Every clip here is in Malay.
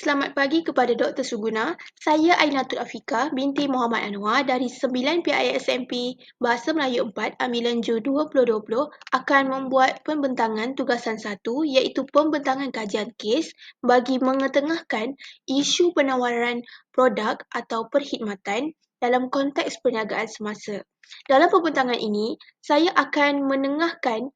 Selamat pagi kepada Dr. Suguna. Saya Ainatul Afika binti Muhammad Anwar dari 9 PISMP Bahasa Melayu 4 Ambilan Ju 2020 akan membuat pembentangan tugasan 1 iaitu pembentangan kajian kes bagi mengetengahkan isu penawaran produk atau perkhidmatan dalam konteks perniagaan semasa. Dalam pembentangan ini, saya akan menengahkan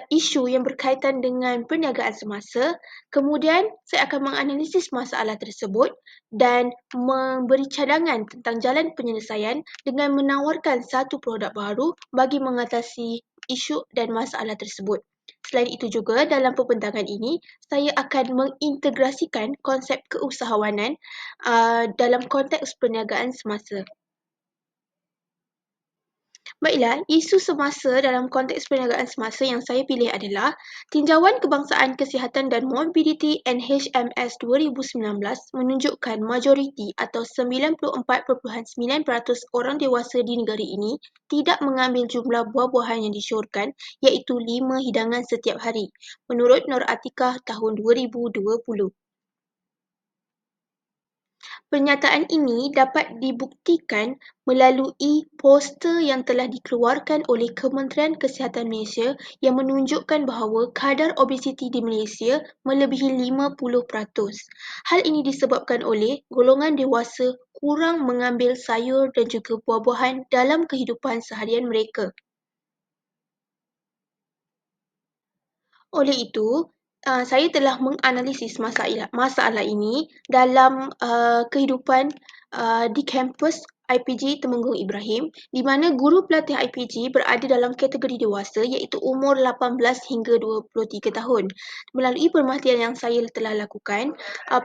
isu yang berkaitan dengan perniagaan semasa. Kemudian, saya akan menganalisis masalah tersebut dan memberi cadangan tentang jalan penyelesaian dengan menawarkan satu produk baru bagi mengatasi isu dan masalah tersebut. Selain itu juga, dalam pembentangan ini, saya akan mengintegrasikan konsep keusahawanan dalam konteks perniagaan semasa. Baiklah, isu semasa dalam konteks perniagaan semasa yang saya pilih adalah Tinjauan Kebangsaan Kesihatan dan Morbiditi NHMS 2019 menunjukkan majoriti atau 94.9% orang dewasa di negara ini tidak mengambil jumlah buah-buahan yang disyorkan iaitu 5 hidangan setiap hari menurut Nur Atikah tahun 2020. Pernyataan ini dapat dibuktikan melalui poster yang telah dikeluarkan oleh Kementerian Kesihatan Malaysia yang menunjukkan bahawa kadar obesiti di Malaysia melebihi 50%. Hal ini disebabkan oleh golongan dewasa kurang mengambil sayur dan juga buah-buahan dalam kehidupan seharian mereka. Oleh itu, saya telah menganalisis masalah ini dalam kehidupan di kampus IPG Temenggung Ibrahim, di mana guru pelatih IPG berada dalam kategori dewasa iaitu umur 18 hingga 23 tahun. Melalui pemerhatian yang saya telah lakukan,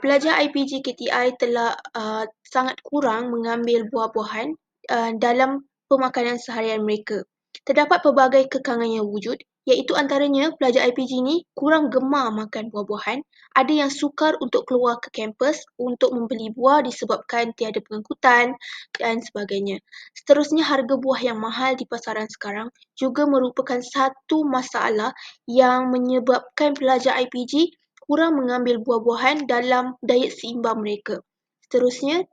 pelajar IPG KTI telah sangat kurang mengambil buah-buahan dalam pemakanan seharian mereka. Terdapat pelbagai kekangan yang wujud, iaitu antaranya pelajar IPG ni kurang gemar makan buah-buahan, ada yang sukar untuk keluar ke kampus untuk membeli buah disebabkan tiada pengangkutan dan sebagainya. Seterusnya, harga buah yang mahal di pasaran sekarang juga merupakan satu masalah yang menyebabkan pelajar IPG kurang mengambil buah-buahan dalam diet seimbang mereka. Seterusnya,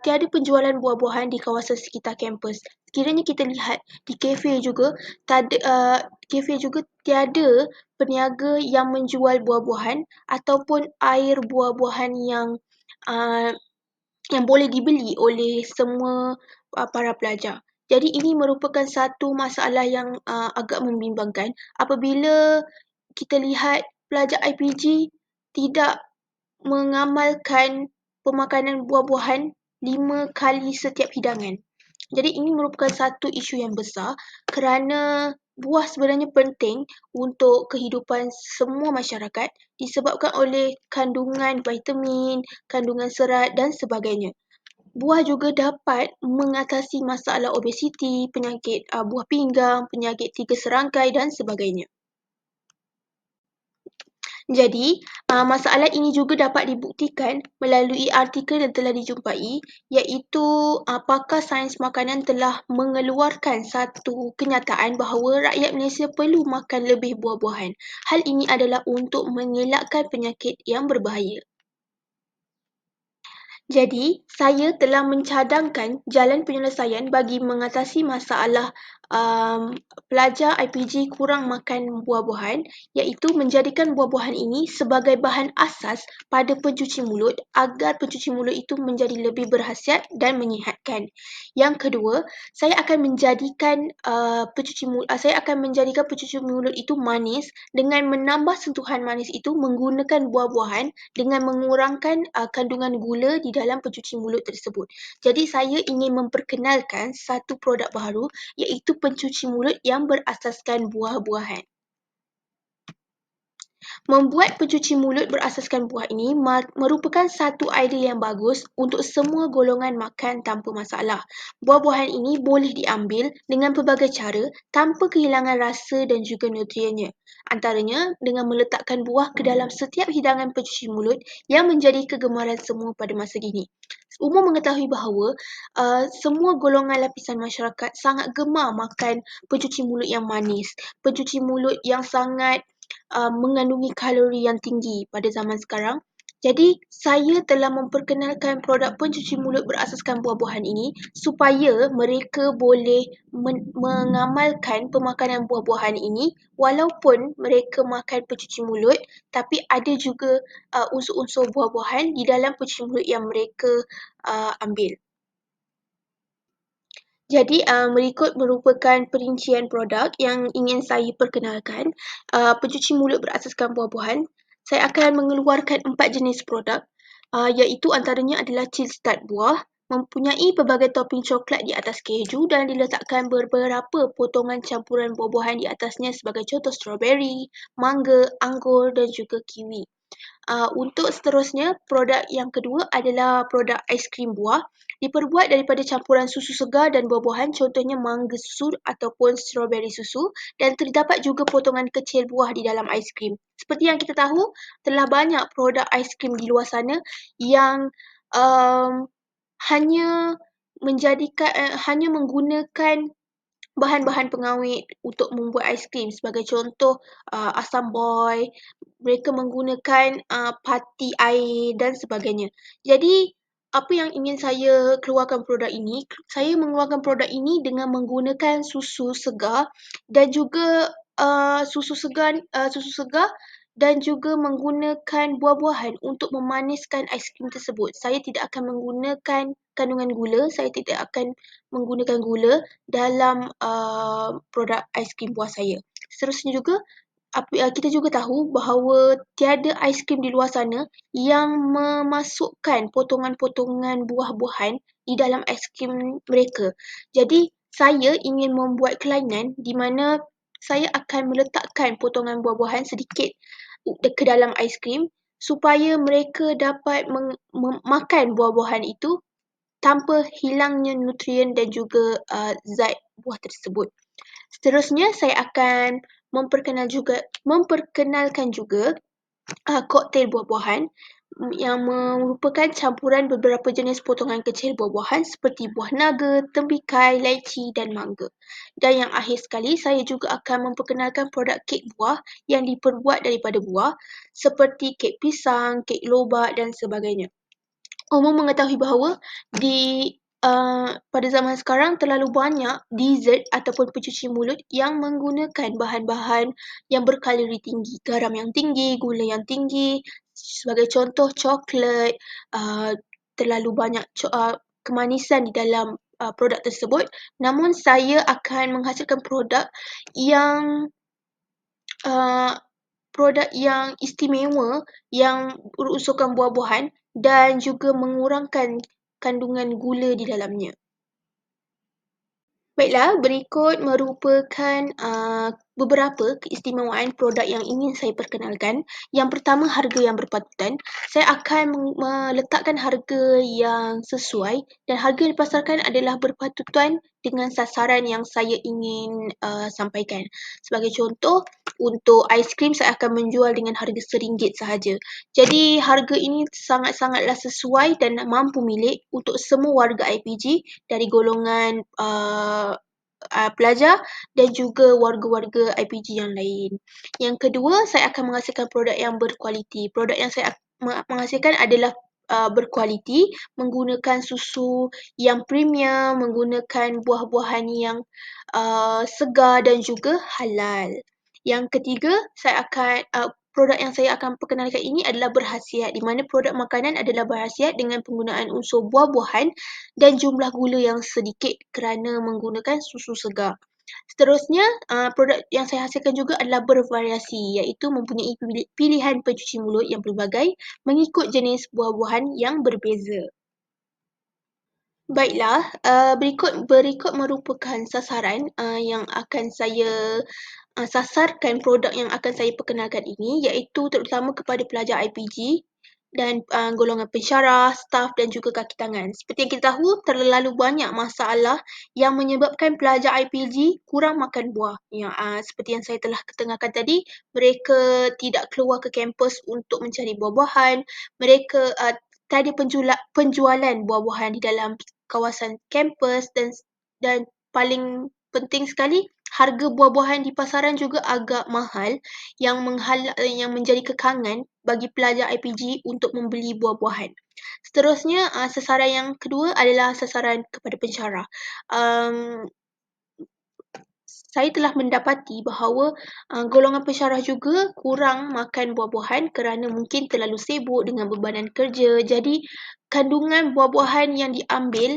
tiada penjualan buah-buahan di kawasan sekitar kampus. Sekiranya kita lihat di kafe juga tiada peniaga yang menjual buah-buahan ataupun air buah-buahan uh, yang boleh dibeli oleh semua para pelajar. Jadi ini merupakan satu masalah yang agak membimbangkan apabila kita lihat pelajar IPG tidak mengamalkan pemakanan buah-buahan 5 kali setiap hidangan. Jadi ini merupakan satu isu yang besar kerana buah sebenarnya penting untuk kehidupan semua masyarakat disebabkan oleh kandungan vitamin, kandungan serat dan sebagainya. Buah juga dapat mengatasi masalah obesiti, penyakit buah pinggang, penyakit tiga serangkai dan sebagainya. Jadi, masalah ini juga dapat dibuktikan melalui artikel yang telah dijumpai, iaitu pakar sains makanan telah mengeluarkan satu kenyataan bahawa rakyat Malaysia perlu makan lebih buah-buahan. Hal ini adalah untuk mengelakkan penyakit yang berbahaya. Jadi, saya telah mencadangkan jalan penyelesaian bagi mengatasi masalah pelajar IPG kurang makan buah-buahan, iaitu menjadikan buah-buahan ini sebagai bahan asas pada pencuci mulut agar pencuci mulut itu menjadi lebih berkhasiat dan menyihatkan. Yang kedua, saya akan menjadikan pencuci mulut itu manis dengan menambah sentuhan manis itu menggunakan buah-buahan dengan mengurangkan kandungan gula di dalam pencuci mulut tersebut. Jadi saya ingin memperkenalkan satu produk baru iaitu pencuci mulut yang berasaskan buah-buahan. Membuat pencuci mulut berasaskan buah ini merupakan satu idea yang bagus untuk semua golongan makan tanpa masalah. Buah-buahan ini boleh diambil dengan pelbagai cara tanpa kehilangan rasa dan juga nutriennya. Antaranya dengan meletakkan buah ke dalam setiap hidangan pencuci mulut yang menjadi kegemaran semua pada masa kini. Umum mengetahui bahawa semua golongan lapisan masyarakat sangat gemar makan pencuci mulut yang manis, pencuci mulut yang sangat mengandungi kalori yang tinggi pada zaman sekarang. Jadi, saya telah memperkenalkan produk pencuci mulut berasaskan buah-buahan ini supaya mereka boleh mengamalkan pemakanan buah-buahan ini walaupun mereka makan pencuci mulut, tapi ada juga unsur-unsur buah-buahan di dalam pencuci mulut yang mereka ambil. Jadi, berikut merupakan perincian produk yang ingin saya perkenalkan. Pencuci mulut berasaskan buah-buahan. Saya akan mengeluarkan 4 jenis produk, iaitu antaranya adalah cheese tart buah, mempunyai pelbagai topping coklat di atas keju dan diletakkan beberapa potongan campuran buah-buahan di atasnya sebagai contoh strawberry, mangga, anggur dan juga kiwi. Untuk seterusnya, produk yang kedua adalah produk aiskrim buah. Diperbuat daripada campuran susu segar dan buah-buahan, contohnya mangga susu ataupun strawberry susu, dan terdapat juga potongan kecil buah di dalam aiskrim. Seperti yang kita tahu, telah banyak produk aiskrim di luar sana yang um, hanya hanya menggunakan bahan-bahan pengawet untuk membuat aiskrim. Sebagai contoh, asam boy, mereka menggunakan pati air dan sebagainya. Jadi, apa yang ingin saya keluarkan produk ini, saya mengeluarkan produk ini dengan menggunakan susu segar dan juga susu segar dan juga menggunakan buah-buahan untuk memaniskan aiskrim tersebut. Saya tidak akan menggunakan kandungan gula, saya tidak akan menggunakan gula dalam produk aiskrim buah saya. Seterusnya juga, kita juga tahu bahawa tiada aiskrim di luar sana yang memasukkan potongan-potongan buah-buahan di dalam aiskrim mereka. Jadi, saya ingin membuat kelainan di mana saya akan meletakkan potongan buah-buahan sedikit ke dalam aiskrim supaya mereka dapat makan buah-buahan itu tanpa hilangnya nutrien dan juga zat buah tersebut. Seterusnya, saya akan memperkenalkan juga koktail buah-buahan yang merupakan campuran beberapa jenis potongan kecil buah-buahan seperti buah naga, tembikai, leci dan mangga. Dan yang akhir sekali, saya juga akan memperkenalkan produk kek buah yang diperbuat daripada buah seperti kek pisang, kek lobak dan sebagainya. Umum mengetahui bahawa pada zaman sekarang terlalu banyak dessert ataupun pencuci mulut yang menggunakan bahan-bahan yang berkalori tinggi, garam yang tinggi, gula yang tinggi. Sebagai contoh coklat, terlalu banyak kemanisan di dalam produk tersebut. Namun saya akan menghasilkan yang uh, produk yang istimewa yang berunsurkan buah-buahan dan juga mengurangkan kandungan gula di dalamnya. Baiklah, berikut merupakan beberapa keistimewaan produk yang ingin saya perkenalkan. Yang pertama, harga yang berpatutan. Saya akan meletakkan harga yang sesuai dan harga yang dipasarkan adalah berpatutan dengan sasaran yang saya ingin sampaikan. Sebagai contoh, untuk aiskrim saya akan menjual dengan harga RM1 sahaja. Jadi, harga ini sangat-sangatlah sesuai dan mampu milik untuk semua warga IPG dari golongan pelajar dan juga warga-warga IPG yang lain. Yang kedua, saya akan menghasilkan produk yang berkualiti. Produk yang saya menghasilkan adalah berkualiti, menggunakan susu yang premium, menggunakan buah-buahan yang segar dan juga halal. Yang ketiga, produk yang saya akan perkenalkan ini adalah berhasiat, di mana produk makanan adalah berhasiat dengan penggunaan unsur buah-buahan dan jumlah gula yang sedikit kerana menggunakan susu segar. Seterusnya, produk yang saya hasilkan juga adalah bervariasi, iaitu mempunyai pilihan pencuci mulut yang pelbagai mengikut jenis buah-buahan yang berbeza. Baiklah, berikut merupakan sasaran yang akan saya sasarkan produk yang akan saya perkenalkan ini, iaitu terutama kepada pelajar IPG dan golongan pensyarah, staf dan juga kaki tangan. Seperti yang kita tahu, terlalu banyak masalah yang menyebabkan pelajar IPG kurang makan buah. Seperti yang saya telah ketengahkan tadi, mereka tidak keluar ke kampus untuk mencari buah-buahan, mereka tiada penjualan buah-buahan di dalam kawasan kampus dan paling penting sekali, harga buah-buahan di pasaran juga agak mahal yang menjadi kekangan bagi pelajar IPG untuk membeli buah-buahan. Seterusnya, sasaran yang kedua adalah sasaran kepada pensyarah. Um, saya telah mendapati bahawa golongan pensyarah juga kurang makan buah-buahan kerana mungkin terlalu sibuk dengan bebanan kerja. Jadi, kandungan buah-buahan yang diambil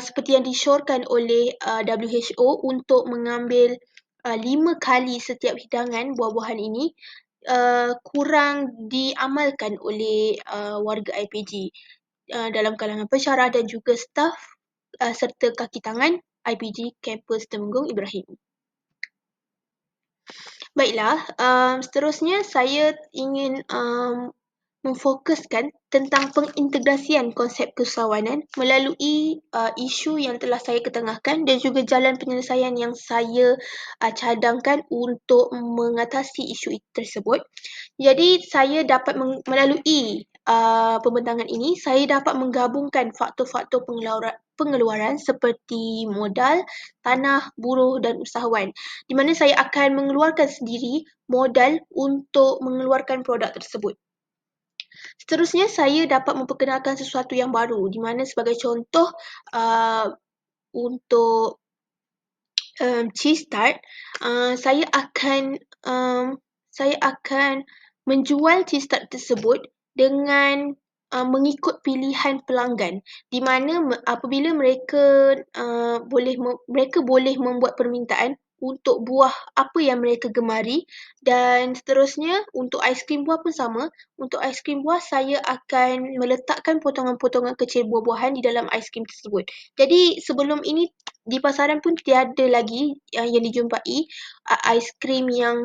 seperti yang disyorkan oleh WHO untuk mengambil 5 kali setiap hidangan buah-buahan ini kurang diamalkan oleh warga IPG dalam kalangan pensyarah dan juga staf serta kaki tangan IPG Kampus Temenggung Ibrahim. Baiklah, seterusnya saya ingin memfokuskan tentang pengintegrasian konsep keusahawanan melalui isu yang telah saya ketengahkan dan juga jalan penyelesaian yang saya cadangkan untuk mengatasi isu tersebut. Jadi saya dapat melalui pembentangan ini, saya dapat menggabungkan faktor-faktor pengeluaran seperti modal, tanah, buruh dan usahawan, di mana saya akan mengeluarkan sendiri modal untuk mengeluarkan produk tersebut. Seterusnya, saya dapat memperkenalkan sesuatu yang baru, di mana sebagai contoh untuk cheese tart, saya akan menjual cheese tart tersebut dengan mengikut pilihan pelanggan, di mana apabila mereka boleh membuat permintaan untuk buah apa yang mereka gemari, dan seterusnya untuk aiskrim buah pun sama. Untuk aiskrim buah, saya akan meletakkan potongan-potongan kecil buah-buahan di dalam aiskrim tersebut. Jadi sebelum ini di pasaran pun tiada lagi yang dijumpai aiskrim yang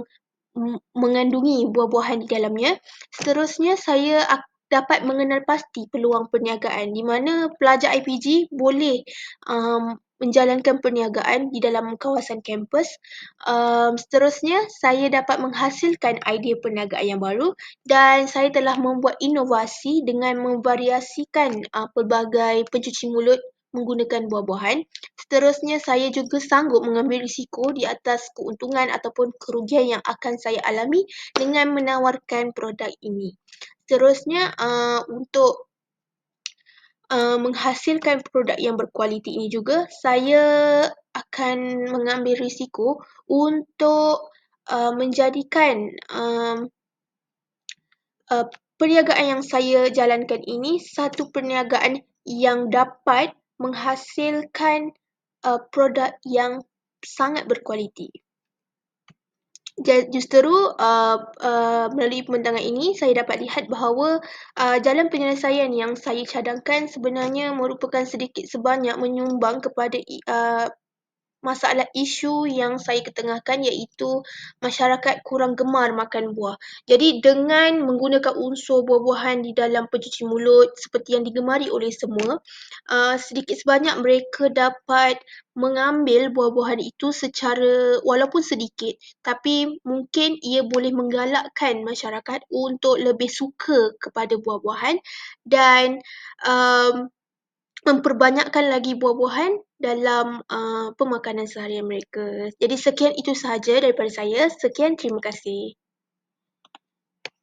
mengandungi buah-buahan di dalamnya. Seterusnya, saya dapat mengenal pasti peluang perniagaan di mana pelajar IPG boleh menjalankan perniagaan di dalam kawasan kampus. Seterusnya, saya dapat menghasilkan idea perniagaan yang baru dan saya telah membuat inovasi dengan memvariasikan pelbagai pencuci mulut menggunakan buah-buahan. Seterusnya, saya juga sanggup mengambil risiko di atas keuntungan ataupun kerugian yang akan saya alami dengan menawarkan produk ini. Seterusnya, untuk menghasilkan produk yang berkualiti ini juga, saya akan mengambil risiko untuk menjadikan perniagaan yang saya jalankan ini satu perniagaan yang dapat menghasilkan produk yang sangat berkualiti. Justeru melalui pembentangan ini saya dapat lihat bahawa jalan penyelesaian yang saya cadangkan sebenarnya merupakan sedikit sebanyak menyumbang kepada masalah isu yang saya ketengahkan, iaitu masyarakat kurang gemar makan buah. Jadi dengan menggunakan unsur buah-buahan di dalam pencuci mulut seperti yang digemari oleh semua, sedikit sebanyak mereka dapat mengambil buah-buahan itu secara walaupun sedikit, tapi mungkin ia boleh menggalakkan masyarakat untuk lebih suka kepada buah-buahan dan memperbanyakkan lagi buah-buahan dalam pemakanan seharian mereka. Jadi sekian itu sahaja daripada saya. Sekian, terima kasih.